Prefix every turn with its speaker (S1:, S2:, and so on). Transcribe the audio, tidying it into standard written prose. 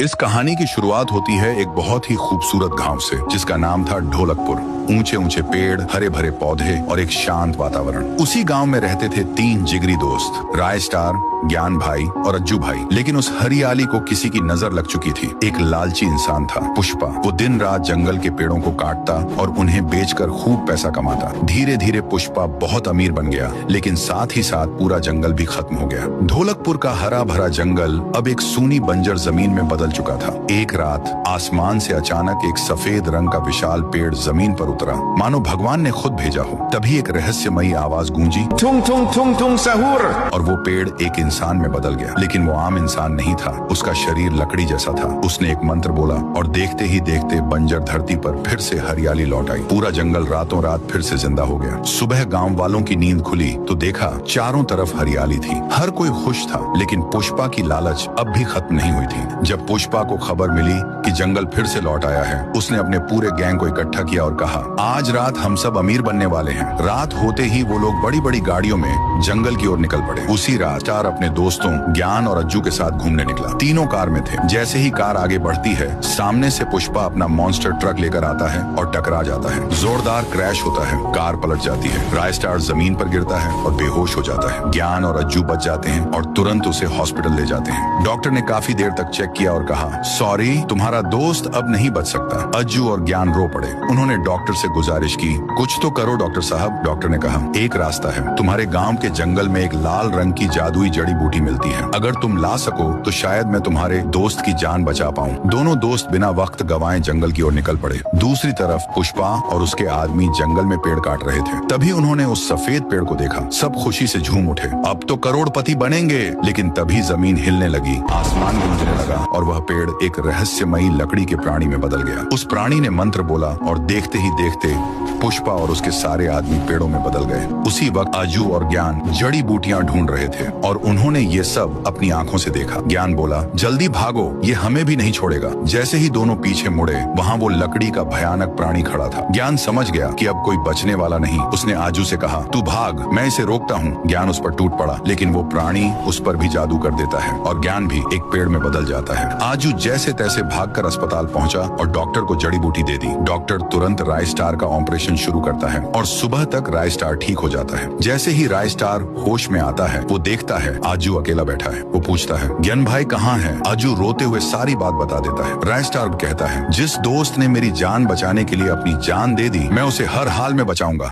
S1: इस कहानी की शुरुआत होती है एक बहुत ही खूबसूरत गांव से, जिसका नाम था ढोलकपुर। ऊंचे ऊंचे पेड़, हरे भरे पौधे और एक शांत वातावरण। उसी गांव में रहते थे 3 जिगरी दोस्त, राय स्टार, ज्ञान भाई और अज्जू भाई। लेकिन उस हरियाली को किसी की नजर लग चुकी थी। एक लालची इंसान था, पुष्पा। वो दिन रात जंगल के पेड़ों को काटता और उन्हें बेचकर खूब पैसा कमाता। धीरे धीरे पुष्पा बहुत अमीर बन गया, लेकिन साथ ही साथ पूरा जंगल भी खत्म हो गया। ढोलकपुर का हरा भरा जंगल अब एक सूनी बंजर जमीन में बदल चुका था। एक रात आसमान से अचानक एक सफेद रंग का विशाल पेड़ जमीन पर उतरा, मानो भगवान ने खुद भेजा हो। तभी एक रहस्यमयी आवाज गूंजी,
S2: तुम तुम तुम तुम सहूर।
S1: और वो पेड़ एक इंसान में बदल गया। लेकिन वो आम इंसान नहीं था, उसका शरीर लकड़ी जैसा था। उसने एक मंत्र बोला और देखते ही देखते बंजर धरती पर फिर से हरियाली लौट आई। पूरा जंगल रातों रात फिर से जिंदा हो गया। सुबह गांव वालों की नींद खुली तो देखा चारों तरफ हरियाली थी। हर कोई खुश था, लेकिन पुष्पा की लालच अब भी खत्म नहीं हुई थी। जब पुष्पा को खबर मिली कि जंगल फिर से लौट आया है, उसने अपने पूरे गैंग को इकट्ठा किया और कहा, आज रात हम सब अमीर बनने वाले हैं। रात होते ही वो लोग बड़ी बड़ी गाड़ियों में जंगल की ओर निकल पड़े। उसी रात स्टार अपने दोस्तों ज्ञान और अज्जू के साथ घूमने निकला। तीनों कार में थे। जैसे ही कार आगे बढ़ती है, सामने से पुष्पा अपना मॉन्स्टर ट्रक लेकर आता है और टकरा जाता है। जोरदार क्रैश होता है, कार पलट जाती है। राय स्टार जमीन पर गिरता है और बेहोश हो जाता है। ज्ञान और अज्जू बच जाते हैं और तुरंत उसे हॉस्पिटल ले जाते हैं। डॉक्टर ने काफी देर तक चेक किया और कहा, सॉरी, तुम्हारा दोस्त अब नहीं बच सकता। अज्जू और ज्ञान रो पड़े। उन्होंने डॉक्टर से गुजारिश की, कुछ तो करो डॉक्टर साहब। डॉक्टर ने कहा, एक रास्ता है, तुम्हारे गांव के जंगल में एक लाल रंग की जादुई जड़ी बूटी मिलती है। अगर तुम ला सको तो शायद मैं तुम्हारे दोस्त की जान बचा पाऊं। दोनों दोस्त बिना वक्त गवाए जंगल की ओर निकल पड़े। दूसरी तरफ पुष्पा और उसके आदमी जंगल में पेड़ काट रहे थे। तभी उन्होंने उस सफेद पेड़ को देखा। सब खुशी से झूम उठे, अब तो करोड़पति बनेंगे। लेकिन तभी जमीन हिलने लगी, आसमान गूंजने लगा और वह पेड़ एक रहस्यमयी लकड़ी के प्राणी में बदल गया। उस प्राणी ने मंत्र बोला और देखते ही देखते पुष्पा और उसके सारे आदमी पेड़ों में बदल गए। उसी वक्त अज्जू और ज्ञान जड़ी बूटियां ढूंढ रहे थे और उन्होंने ये सब अपनी आंखों से देखा। ज्ञान बोला, जल्दी भागो, ये हमें भी नहीं छोड़ेगा। जैसे ही दोनों पीछे मुड़े, वहाँ वो लकड़ी का भयानक प्राणी खड़ा था। ज्ञान समझ गया कि अब कोई बचने वाला नहीं। उसने आजू से कहा, तू भाग, मैं इसे रोकता हूँ। ज्ञान उस पर टूट पड़ा, लेकिन वो प्राणी उस पर भी जादू कर देता है और ज्ञान भी एक पेड़ में बदल जाता है। आजू जैसे तैसे भागकर अस्पताल पहुंचा और डॉक्टर को जड़ी बूटी दे दी। डॉक्टर तुरंत राय स्टार का ऑपरेशन शुरू करता है और सुबह तक राय स्टार ठीक हो जाता है। जैसे ही राय स्टार होश में आता है, वो देखता है आजू अकेला बैठा है। वो पूछता है, ज्ञान भाई कहाँ है? आजू रोते हुए सारी बात बता देता है। राय स्टार कहता है, जिस दोस्त ने मेरी जान बचाने के लिए अपनी जान दे दी, मैं उसे हर हाल में बचाऊंगा।